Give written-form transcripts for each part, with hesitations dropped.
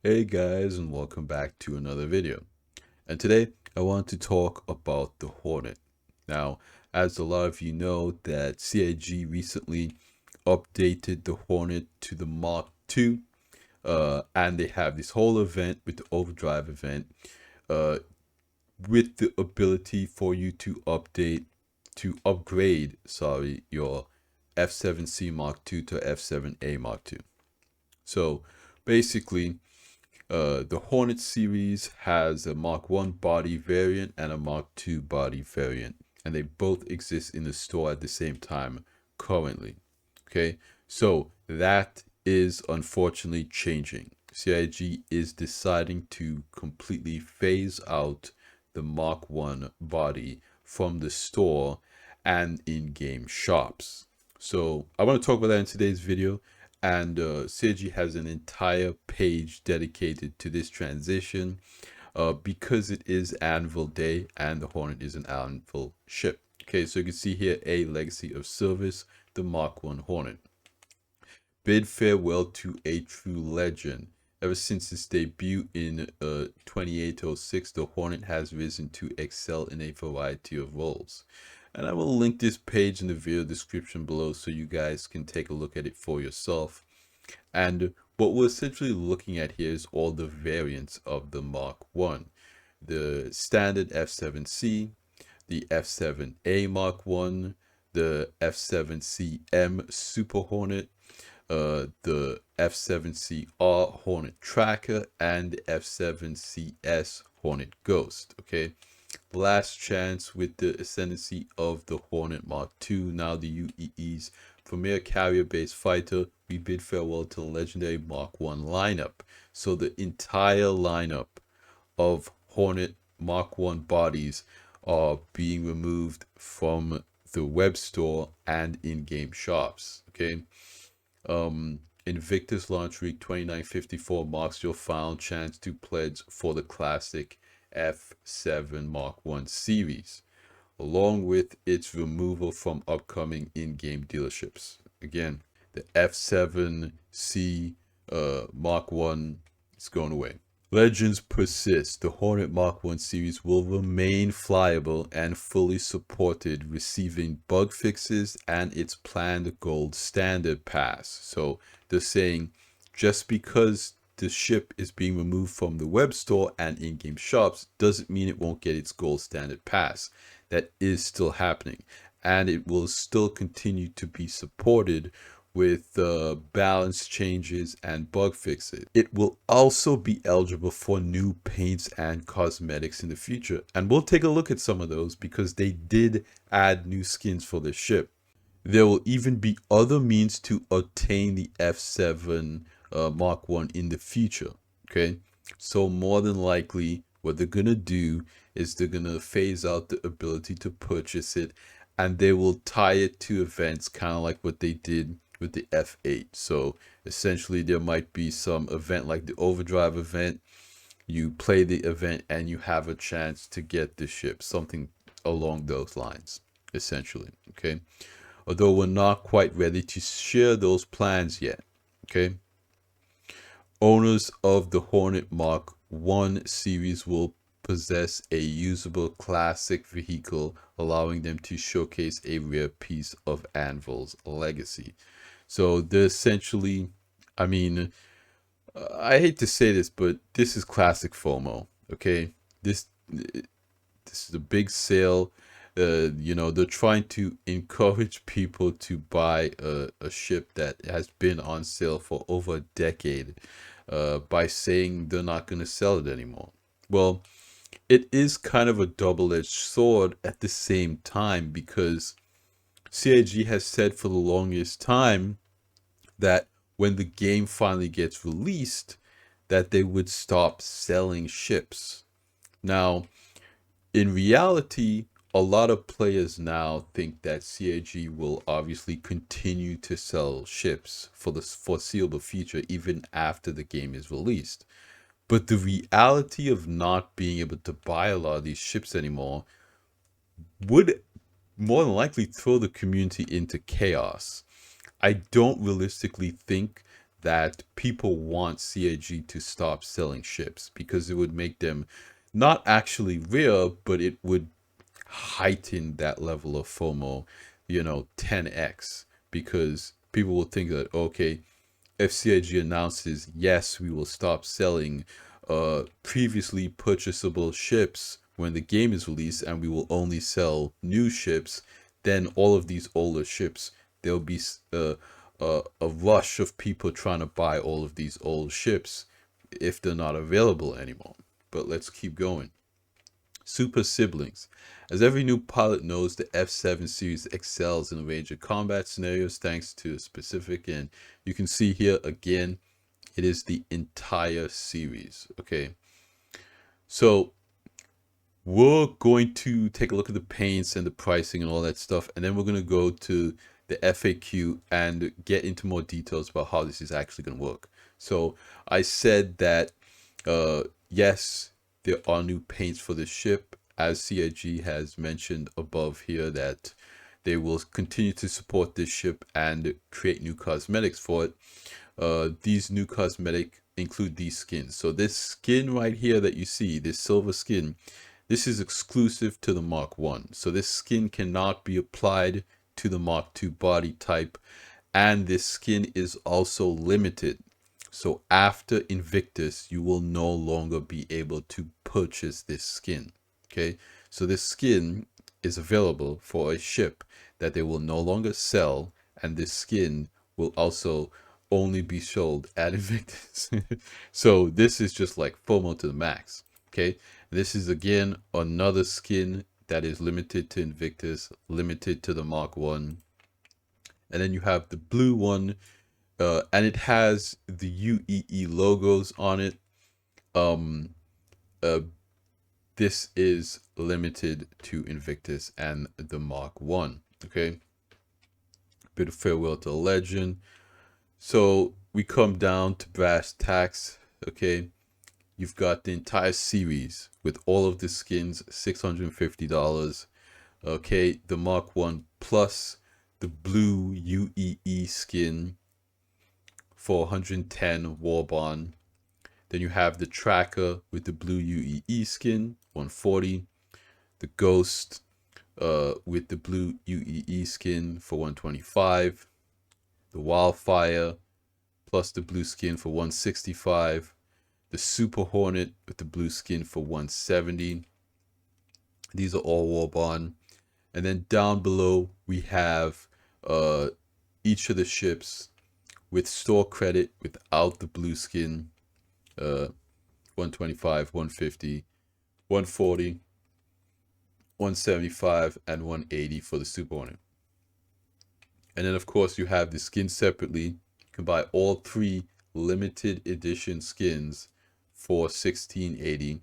Hey guys, and welcome back to another video. And today I want to talk about the Hornet. Now, as a lot of you know, that CIG recently updated the Hornet to the Mark II, and they have this whole event with the Overdrive event, uh, with the ability for you to upgrade, your F7C Mark II to F7A Mark II. So basically, the Hornet series has a Mark 1 body variant and a Mark 2 body variant, and they both exist in the store at the same time currently. Okay, so that is unfortunately changing. CIG is deciding to completely phase out the Mark 1 body from the store and in-game shops. So I want to talk about that in today's video, and CIG has an entire page dedicated to this transition because it is Anvil Day and the Hornet is an Anvil ship. Okay, so you can see here a legacy of service, the Mark 1 Hornet. Bid farewell to a true legend. Ever since its debut in 2806, the Hornet has risen to excel in a variety of roles. And I will link this page in the video description below so you guys can take a look at it for yourself. And what we're essentially looking at here is all the variants of the Mark 1. The standard F7C, the F7A Mark 1, the F7CM Super Hornet, the F7CR Hornet Tracker, and the F7CS Hornet Ghost. Okay, last chance with the ascendancy of the Hornet Mark II, now the UEE's premier carrier-based fighter. We bid farewell to the legendary Mark 1 lineup. So the entire lineup of Hornet Mark 1 bodies are being removed from the web store and in-game shops. Okay. Invictus Launch Week 2954 marks your final chance to pledge for the classic F7 Mark 1 series, along with its removal from upcoming in-game dealerships. Again, the F7C Mark 1 is going away. Legends persist. The Hornet Mark 1 series will remain flyable and fully supported, receiving bug fixes and its planned gold standard pass. So they're saying just because the ship is being removed from the web store and in-game shops doesn't mean it won't get its gold standard pass. That is still happening, and it will still continue to be supported with balance changes and bug fixes. It will also be eligible for new paints and cosmetics in the future, and we'll take a look at some of those because they did add new skins for the ship. There will even be other means to obtain the F7 Mark 1 in the future. Okay, so more than likely what they're gonna do is they're gonna phase out the ability to purchase it, and they will tie it to events, kind of like what they did with the F8. So essentially there might be some event like the Overdrive event. You play the event and you have a chance to get the ship, something along those lines, essentially. Okay, although we're not quite ready to share those plans yet. Okay, owners of the Hornet Mark 1 series will possess a usable classic vehicle, allowing them to showcase a rare piece of Anvil's legacy. So they're essentially, I mean, I hate to say this, but this is classic FOMO. Okay, this is a big sale. They're trying to encourage people to buy a ship that has been on sale for over a decade, by saying they're not going to sell it anymore. Well, it is kind of a double-edged sword at the same time, because CIG has said for the longest time that when the game finally gets released, that they would stop selling ships. Now, in reality, a lot of players now think that CIG will obviously continue to sell ships for the foreseeable future, even after the game is released. But the reality of not being able to buy a lot of these ships anymore would more than likely throw the community into chaos. I don't realistically think that people want CAG to stop selling ships because it would make them not actually rare, but it would heighten that level of FOMO, 10x, because people will think that, okay, if CIG announces, yes, we will stop selling previously purchasable ships when the game is released and we will only sell new ships, then all of these older ships, there'll be a rush of people trying to buy all of these old ships if they're not available anymore. But let's keep going. Super siblings. As every new pilot knows, the F7 series excels in a range of combat scenarios thanks to a specific, and you can see here again, it is the entire series. Okay, so we're going to take a look at the paints and the pricing and all that stuff, and then we're going to go to the FAQ and get into more details about how this is actually going to work. So I said that yes, there are new paints for the ship, as CIG has mentioned above here that they will continue to support this ship and create new cosmetics for it. These new cosmetic include these skins. So this skin right here that you see, this silver skin, this is exclusive to the Mark 1. So this skin cannot be applied to the Mark 2 body type, and this skin is also limited. So after Invictus, you will no longer be able to purchase this skin. Okay, so this skin is available for a ship that they will no longer sell, and this skin will also only be sold at Invictus. So this is just like FOMO to the max. Okay, this is again another skin that is limited to Invictus, limited to the Mark 1. And then you have the blue one, and it has the UEE logos on it. This is limited to Invictus and the Mark 1. Okay, bit of farewell to legend. So we come down to brass tacks. Okay, you've got the entire series with all of the skins, $650. Okay, the Mark 1 plus the blue UEE skin for 110 Warbond. Then you have the tracker with the blue UEE skin, 140. The ghost with the blue UEE skin for 125. The wildfire plus the blue skin for 165. The super hornet with the blue skin for 170. These are all Warbond. And then down below we have each of the ships with store credit without the blue skin. 125, 150, 140, 175, and 180 for the Super Hornet. And then of course you have the skins separately. You can buy all 3 limited edition skins for 1680,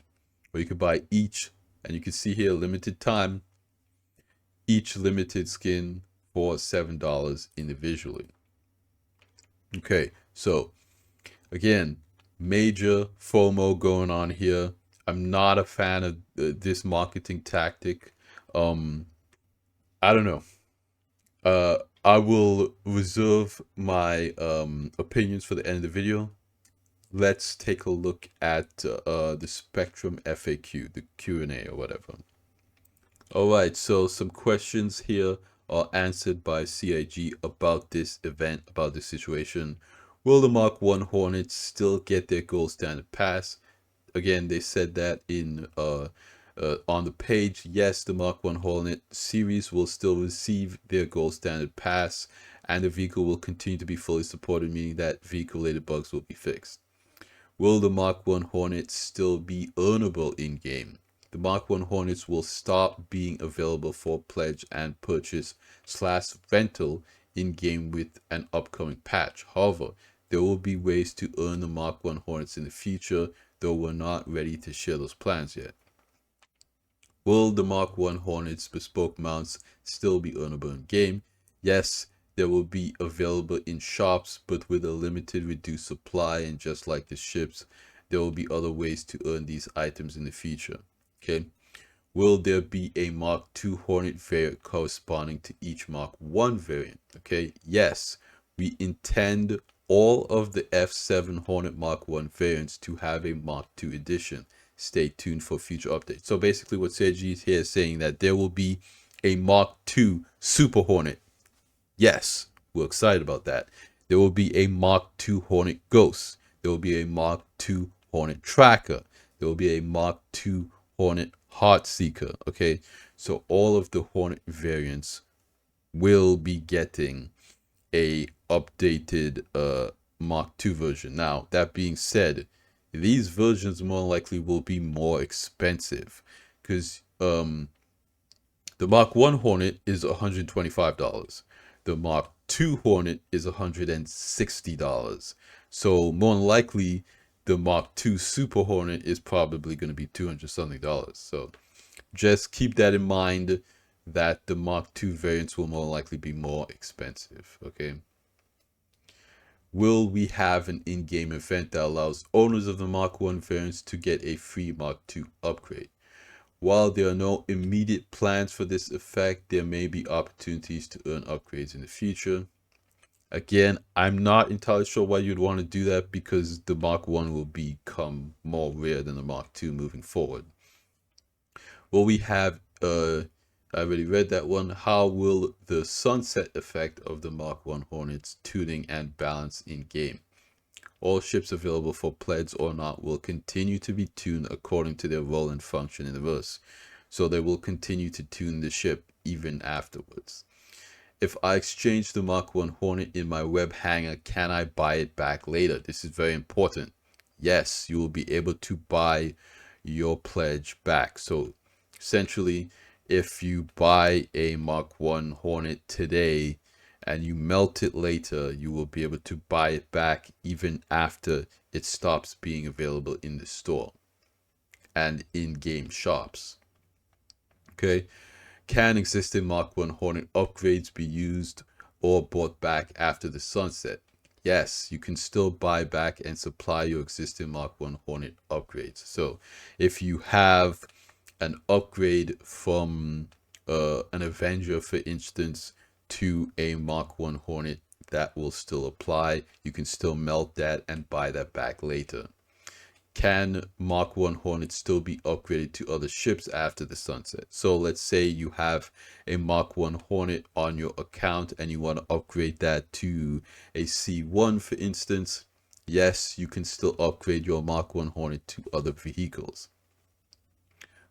or you could buy each, and you can see here limited time, each limited skin for $7 individually. Okay, so again, major FOMO going on here. I'm not a fan of this marketing tactic. I don't know. I will reserve my opinions for the end of the video. Let's take a look at the Spectrum FAQ, the Q&A or whatever. All right, so some questions here are answered by CIG about this event, about this situation. Will the Mark 1 Hornets still get their gold standard pass? Again, they said that in on the page. Yes, the Mark 1 Hornet series will still receive their gold standard pass, and the vehicle will continue to be fully supported, meaning that vehicle-related bugs will be fixed. Will the Mark 1 Hornets still be earnable in-game? The Mark 1 Hornets will stop being available for pledge and purchase / rental in-game with an upcoming patch. However, there will be ways to earn the Mark 1 Hornets in the future, though we're not ready to share those plans yet. Will the Mark 1 Hornets bespoke mounts still be earnable in game? Yes, they will be available in shops, but with a limited reduced supply, and just like the ships, there will be other ways to earn these items in the future. Okay. Will there be a Mark 2 Hornet variant corresponding to each Mark 1 variant? Okay, yes, we intend all of the F7 Hornet Mark 1 variants to have a Mark 2 edition. Stay tuned for future updates. So basically what Sergi here is saying that there will be a Mark 2 Super Hornet. Yes, we're excited about that. There will be a Mark 2 Hornet Ghost. There will be a Mark 2 Hornet Tracker. There will be a Mark 2 Hornet Heartseeker. Okay, so all of the Hornet variants will be getting a updated Mark II version. Now, that being said, these versions more likely will be more expensive because the Mark 1 Hornet is $125. The Mark 2 Hornet is $160. So more than likely the Mark 2 Super Hornet is probably going to be $200 something. So just keep that in mind, that the Mark II variants will more likely be more expensive. Okay. Will we have an in-game event that allows owners of the Mark 1 variants to get a free Mark II upgrade? While there are no immediate plans for this effect, there may be opportunities to earn upgrades in the future. Again, I'm not entirely sure why you'd want to do that, because the Mark 1 will become more rare than the Mark 2 moving forward. Will we have, I already read that one. How will the sunset effect of the Mark 1 Hornets tuning and balance in game? All ships available for pledge or not will continue to be tuned according to their role and function in the verse. So they will continue to tune the ship even afterwards. If I exchange the Mark 1 Hornet in my web hangar, can I buy it back later? This is very important. Yes, you will be able to buy your pledge back. So essentially, if you buy a Mark 1 Hornet today and you melt it later, you will be able to buy it back even after it stops being available in the store and in-game shops. Okay. Can existing Mark 1 Hornet upgrades be used or bought back after the sunset? Yes, you can still buy back and supply your existing Mark 1 Hornet upgrades. So if you have an upgrade from an Avenger, for instance, to a Mark 1 Hornet, that will still apply. You can still melt that and buy that back later. Can Mark 1 Hornets still be upgraded to other ships after the sunset? So let's say you have a Mark 1 Hornet on your account and you want to upgrade that to a C1, for instance. Yes, you can still upgrade your Mark 1 Hornet to other vehicles.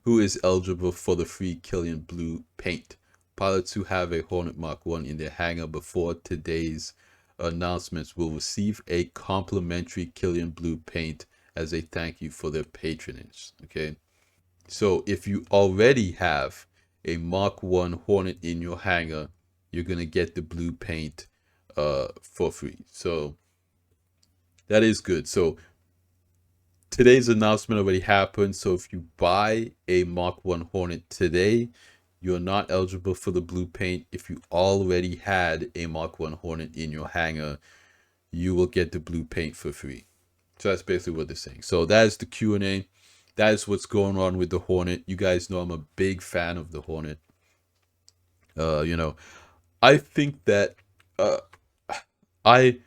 Who is eligible for the free Killian Blue paint? Pilots who have a Hornet Mark 1 in their hangar before today's announcements will receive a complimentary Killian Blue paint as a thank you for their patronage. Okay, so if you already have a Mark 1 Hornet in your hangar, you're gonna get the blue paint for free. So that is good. So today's announcement already happened. So if you buy a Mark 1 Hornet today, you're not eligible for the blue paint. If you already had a Mark 1 Hornet in your hangar, you will get the blue paint for free. So that's basically what they're saying. So that is the Q&A. That is what's going on with the Hornet. You guys know I'm a big fan of the Hornet. I think that I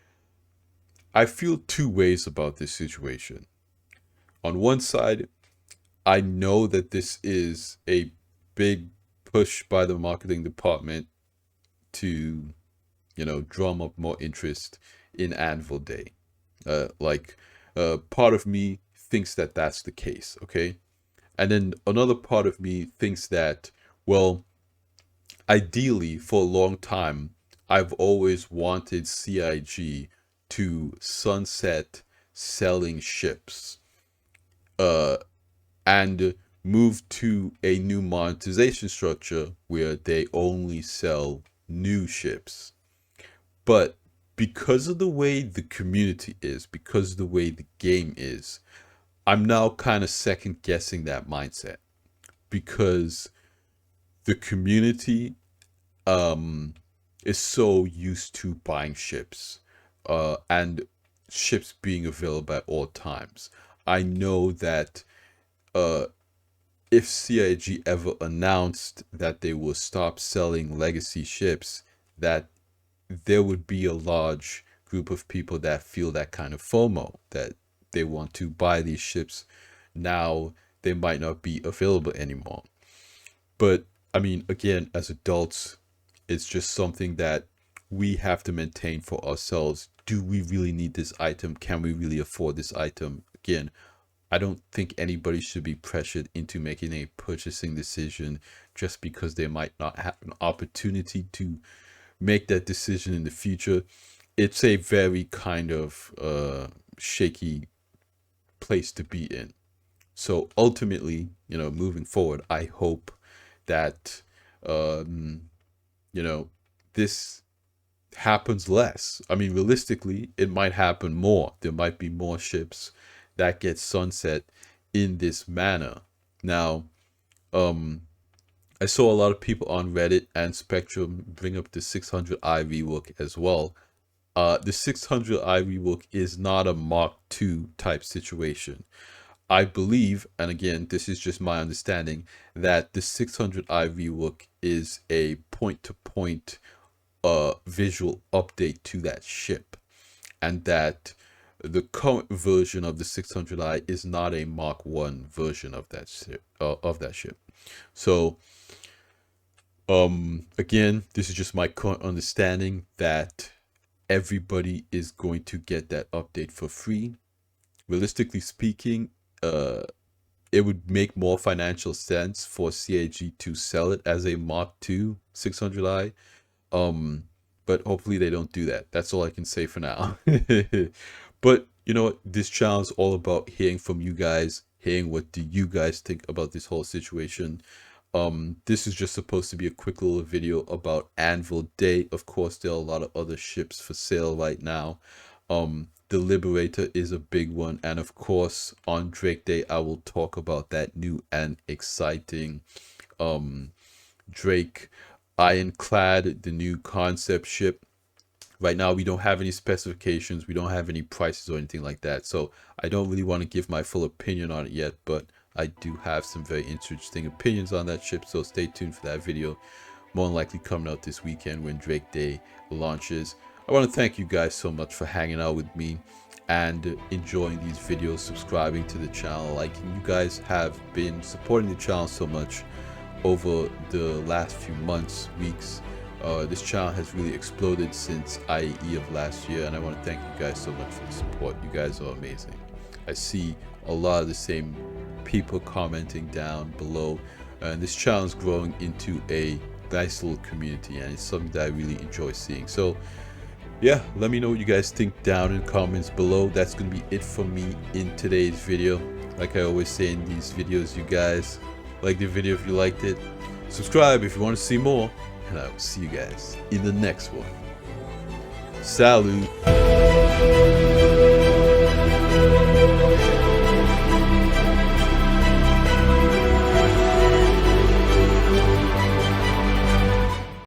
feel two ways about this situation. On one side, I know that this is a big push by the marketing department to, drum up more interest in Anvil Day. Part of me thinks that that's the case, okay? And then another part of me thinks that, well, ideally, for a long time, I've always wanted CIG to sunset selling ships and move to a new monetization structure where they only sell new ships. But because of the way the community is, because of the way the game is, I'm now kind of second guessing that mindset, because the community is so used to buying ships and ships being available at all times. I know that if CIG ever announced that they will stop selling legacy ships, that there would be a large group of people that feel that kind of FOMO, that they want to buy these ships now. They might not be available anymore. But I mean, again, as adults, it's just something that we have to maintain for ourselves. Do we really need this item? Can we really afford this item? Again, I don't think anybody should be pressured into making a purchasing decision just because they might not have an opportunity to make that decision in the future. It's a very kind of shaky place to be in. So ultimately, you know, moving forward, I hope that, you know, this happens less. I mean, realistically, it might happen more. There might be more ships that get sunset in this manner. Now, I saw a lot of people on Reddit and Spectrum bring up the 600i rework as well. The 600i rework is not a Mark II type situation. I believe, and again, this is just my understanding, that the 600i rework is a point-to-point visual update to that ship, and that the current version of the 600i is not a Mark I version of that ship. So, again, this is just my current understanding that everybody is going to get that update for free. Realistically speaking, it would make more financial sense for CAG to sell it as a Mark II 600i. But hopefully they don't do that. That's all I can say for now. But you know what? This channel is all about hearing from you guys, hearing what do you guys think about this whole situation. This is just supposed to be a quick little video about Anvil Day. Of course, there are a lot of other ships for sale right now. The Liberator is a big one, and of course on Drake Day I will talk about that new and exciting Drake Ironclad, the new concept ship. Right now we don't have any specifications, we don't have any prices or anything like that, so I don't really want to give my full opinion on it yet, but I do have some very interesting opinions on that ship, so stay tuned for that video. More than likely coming out this weekend when Drake Day launches. I want to thank you guys so much for hanging out with me and enjoying these videos, subscribing to the channel. Like, you guys have been supporting the channel so much over the last few months, weeks. This channel has really exploded since IAE of last year, and I want to thank you guys so much for the support. You guys are amazing. I see a lot of the same people commenting down below, and this channel is growing into a nice little community, and it's something that I really enjoy seeing. So yeah, let me know what you guys think down in the comments below. That's gonna be it for me in today's video. Like I always say in these videos, you guys like the video if you liked it, subscribe if you want to see more, and I will see you guys in the next one. Salute.